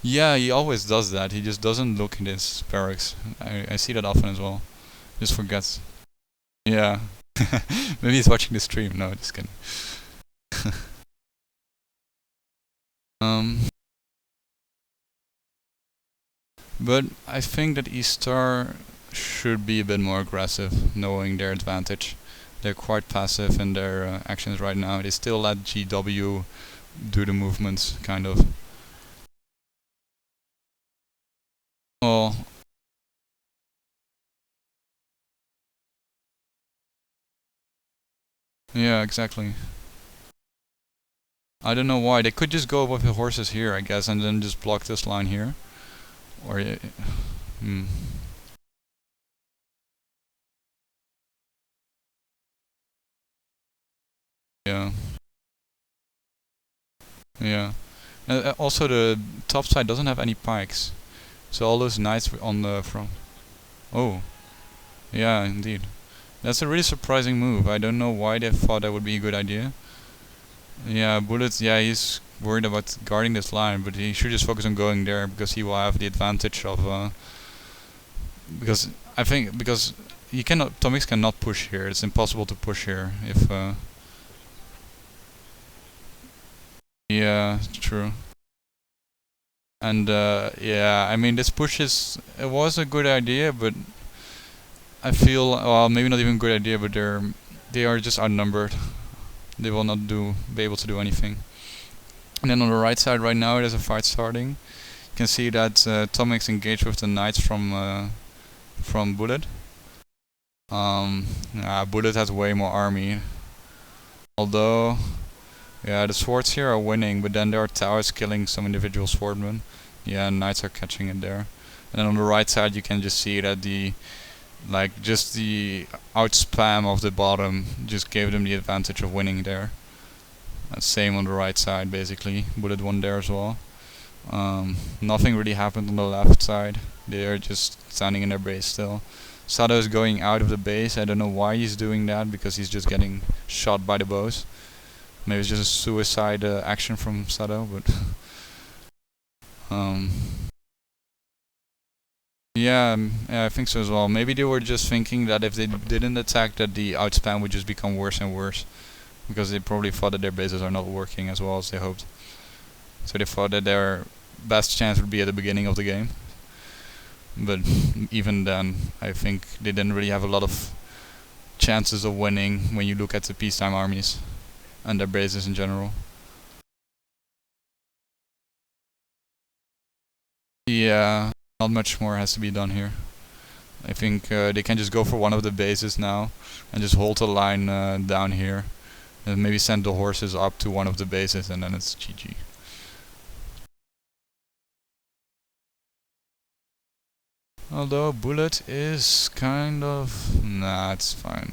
S1: Yeah, he always does that. He just doesn't look in his barracks. I see that often as well. Just forgets. Yeah. Maybe he's watching the stream. No, just kidding. But I think that E-Star should be a bit more aggressive, knowing their advantage. They're quite passive in their actions right now. They still let GW do the movements, kind of. Well, yeah, exactly. I don't know why. They could just go with the horses here, I guess, and then just block this line here. Or, hmm. Yeah. Yeah. Also, the top side doesn't have any pikes, so all those knights on the front. Oh, yeah, indeed. That's a really surprising move. I don't know why they thought that would be a good idea. Yeah, Bullets. Yeah, he's worried about guarding this line, but he should just focus on going there because he will have the advantage of. Because I think he cannot. Tomix cannot push here. It's impossible to push here if. Yeah, true. And yeah, I mean, this push it was a good idea, but I feel, well, maybe not even a good idea, but they are just outnumbered. They will not be able to do anything. And then on the right side right now, there's a fight starting. You can see that Tomic's engaged with the knights from Bullet. Bullet has way more army. Although, yeah, the swords here are winning, but then there are towers killing some individual swordmen. Yeah, and knights are catching it there. And then on the right side, you can just see that just the out spam of the bottom just gave them the advantage of winning there. Same on the right side, basically. Bullet won there as well. Nothing really happened on the left side. They are just standing in their base still. Sado is going out of the base. I don't know why he's doing that, because he's just getting shot by the bows. Maybe it's just a suicide action from Sado, but yeah, I think so as well. Maybe they were just thinking that if they didn't attack, that the outspam would just become worse and worse, because they probably thought that their bases are not working as well as they hoped. So they thought that their best chance would be at the beginning of the game. But even then, I think they didn't really have a lot of chances of winning when you look at the peacetime armies and their bases in general. Yeah, not much more has to be done here. I think they can just go for one of the bases now and just hold the line down here, and maybe send the horses up to one of the bases, and then it's GG. Although Bullet is kind of... Nah, it's fine.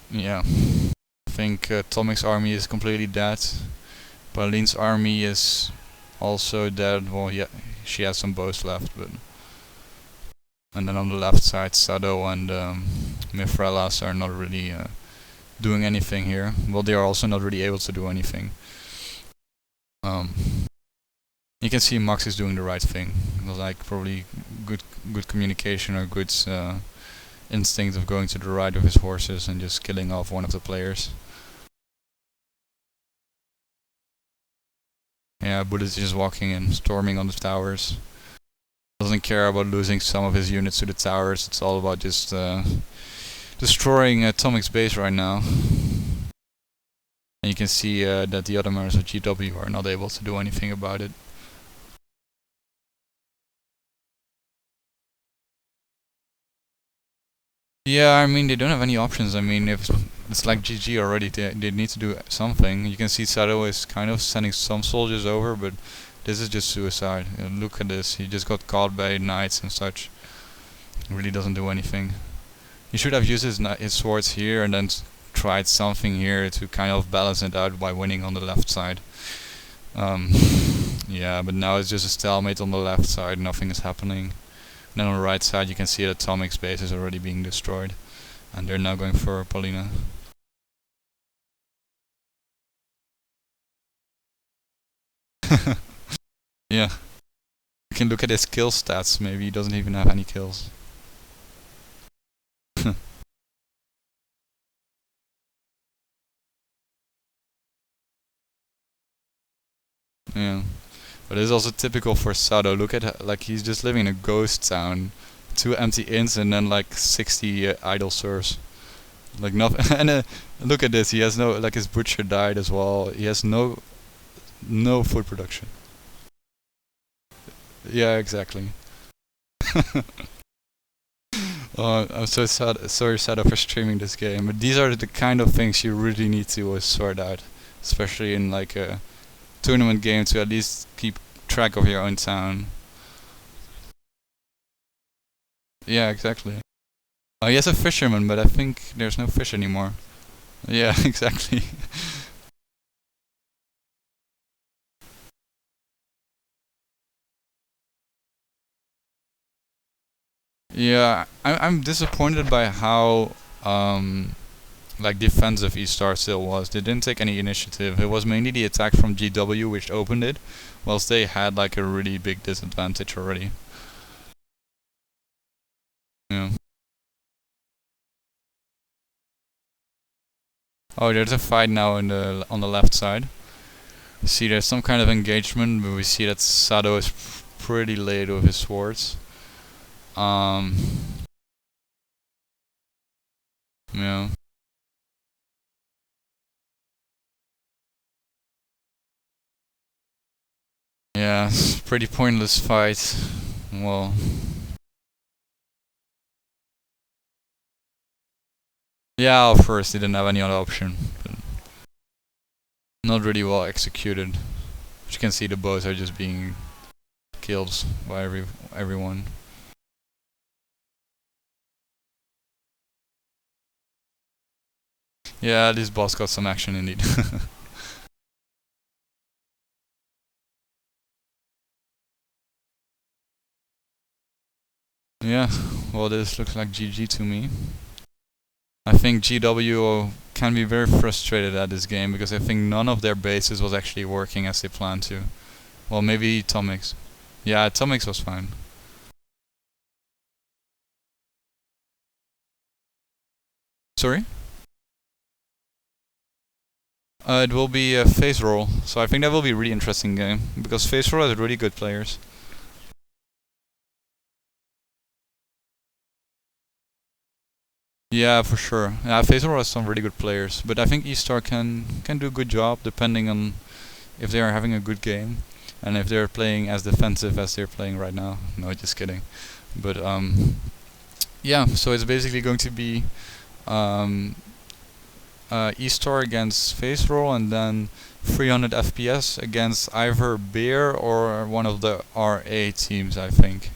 S1: Yeah. I think Tomic's army is completely dead. Pauline's army is also dead. Well, yeah, she has some bows left, but... And then on the left side, Sado and Mifrelas are not really doing anything here. Well, they are also not really able to do anything. You can see Max is doing the right thing. Like, probably good communication or good instinct of going to the right of his horses and just killing off one of the players. Yeah, Bullet is just walking in, storming on the towers. Doesn't care about losing some of his units to the towers. It's all about just destroying Tomic's base right now. And you can see that the other members of GW are not able to do anything about it. Yeah, I mean, they don't have any options. I mean, if it's like GG already, they need to do something. You can see Sado is kind of sending some soldiers over, but this is just suicide. Look at this, he just got caught by knights and such. He really doesn't do anything. He should have used his swords here and then tried something here to kind of balance it out by winning on the left side. Yeah, but now it's just a stalemate on the left side, nothing is happening. And then on the right side you can see that Tomic's base is already being destroyed. And they're now going for Paulina. Yeah. You can look at his kill stats, maybe he doesn't even have any kills. Yeah. But it's also typical for Sado. Look at, like, he's just living in a ghost town. 2 empty inns and then like 60 idle serfs. Like nothing. And look at this, he has no, like, his butcher died as well. He has no food production. Yeah, exactly. I'm so sad, sorry Sado for streaming this game, but these are the kind of things you really need to sort out, especially in like a tournament game, to at least keep track of your own town. Yeah, exactly. He has a fisherman, but I think there's no fish anymore. Yeah, exactly. Yeah, I'm disappointed by how like defensive E-Star still was. They didn't take any initiative. It was mainly the attack from GW which opened it, whilst they had like a really big disadvantage already. Yeah. Oh, there's a fight now on the left side. See, there's some kind of engagement, but we see that Sado is pretty late with his swords. Um, yeah. Yeah, it's pretty pointless fight. Well, yeah, of course, they didn't have any other option. But not really well executed. As you can see, the bows are just being killed by everyone. Yeah, this boss got some action indeed. Yeah, well, this looks like GG to me. I think GW can be very frustrated at this game because I think none of their bases was actually working as they planned to. Well, maybe Tomix. Yeah, Tomix was fine. Sorry? It will be a face roll, so I think that will be a really interesting game because face roll has really good players. Yeah, for sure. Yeah, face roll has some really good players, but I think E-Star can do a good job depending on if they are having a good game and if they're playing as defensive as they're playing right now. No, just kidding. But yeah, so it's basically going to be um, E-Star against face roll and then 300 FPS against either Beer or one of the RA teams, I think.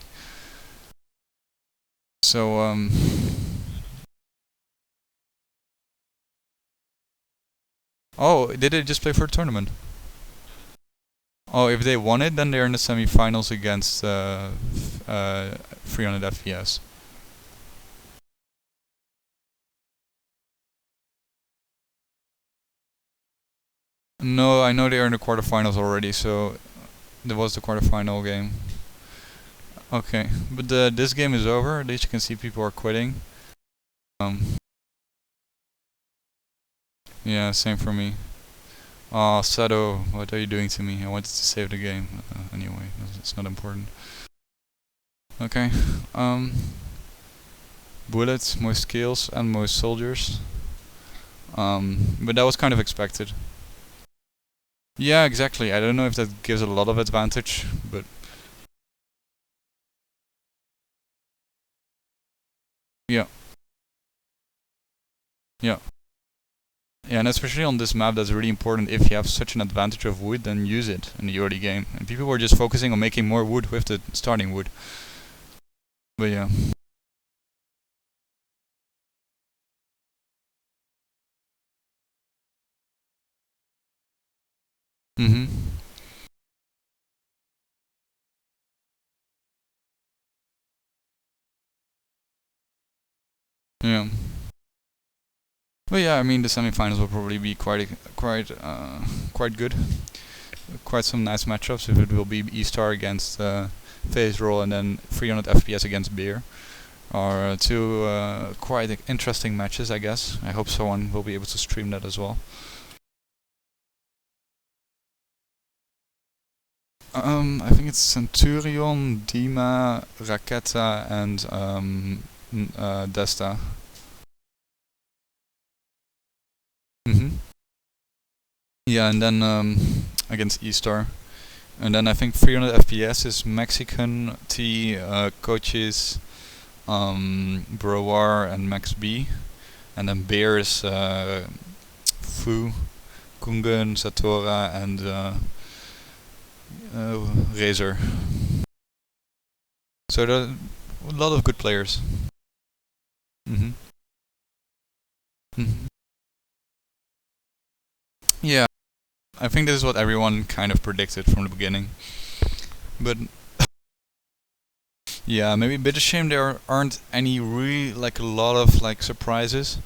S1: So oh, did they just play for a tournament? Oh, if they won it, then they're in the semi-finals against 300 FPS. No, I know they are in the quarterfinals already, so that was the quarterfinal game. Okay, but this game is over. At least you can see people are quitting. Um, yeah, same for me. Oh, Sato, what are you doing to me? I wanted to save the game. Anyway, it's not important. Okay. Bullets, most skills, and most soldiers. But that was kind of expected. Yeah, exactly. I don't know if that gives a lot of advantage, but yeah, yeah. Yeah, and especially on this map, that's really important. If you have such an advantage of wood, then use it in the early game. And people were just focusing on making more wood with the starting wood. But yeah. Mhm. Yeah. But yeah, I mean the semifinals will probably be quite good. Quite some nice matchups. If it will be E-Star against FaZe Roll and then 300 FPS against Beer, are two quite interesting matches, I guess. I hope someone will be able to stream that as well. I think it's Centurion, Dima, Raketa, and Desta. Yeah, and then against E-Star. And then I think 300 FPS is Mexican, T, Coaches, Browar, and Max B. And then Bear is Fu, Kungen, Satora, and Razor. So there are a lot of good players. hmm hmm Yeah, I think this is what everyone kind of predicted from the beginning. But yeah, maybe a bit of shame there aren't any really like a lot of like surprises.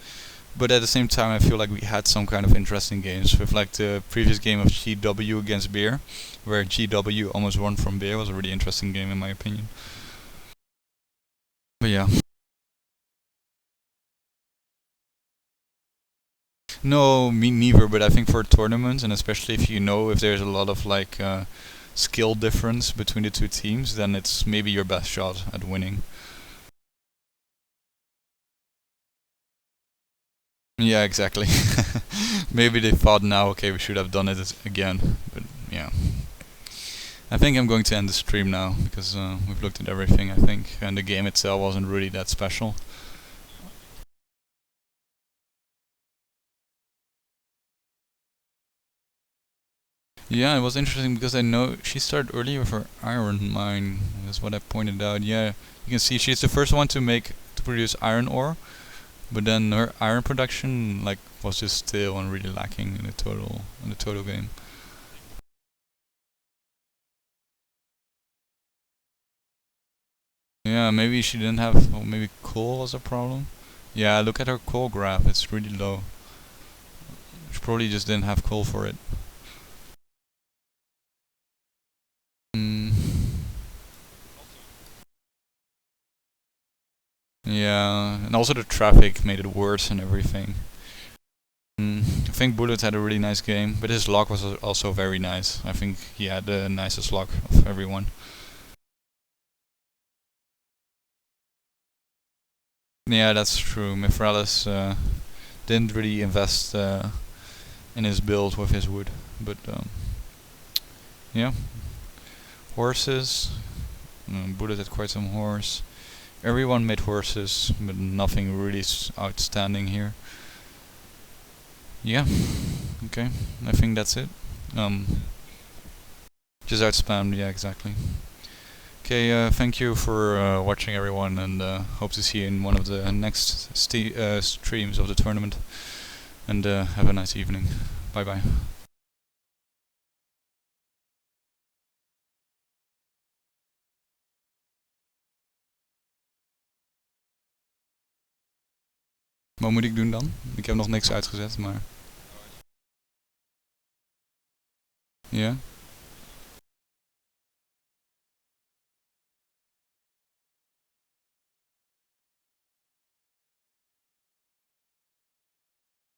S1: But at the same time, I feel like we had some kind of interesting games with like the previous game of GW against Beer, where GW almost won from Beer. Was a really interesting game in my opinion. But yeah. No, me neither. But I think for tournaments, and especially if you know if there's a lot of like skill difference between the two teams, then it's maybe your best shot at winning. Yeah, exactly. Maybe they thought now, okay, we should have done it again. But yeah. I think I'm going to end the stream now because we've looked at everything, I think, and the game itself wasn't really that special. Yeah, it was interesting because I know she started early with her iron mine. That's what I pointed out. Yeah, you can see she's the first one to produce iron ore, but then her iron production like was just stale and really lacking in the total game. Yeah, maybe she didn't have. Or maybe coal was a problem. Yeah, look at her coal graph. It's really low. She probably just didn't have coal for it. Mm. Yeah, and also the traffic made it worse and everything. I think Bullet had a really nice game, but his luck was also very nice. I think he had the nicest luck of everyone. Yeah, that's true. Mifralis didn't really invest in his build with his wood, but yeah, horses. Bullet had quite some horse. Everyone made horses, but nothing really outstanding here. Yeah, okay, I think that's it. Um, just outspammed, yeah, exactly. Okay, thank you for watching everyone, and hope to see you in one of the next streams of the tournament. And have a nice evening. Bye bye. Wat moet ik doen dan? Ik heb nog niks uitgezet, maar... Ja?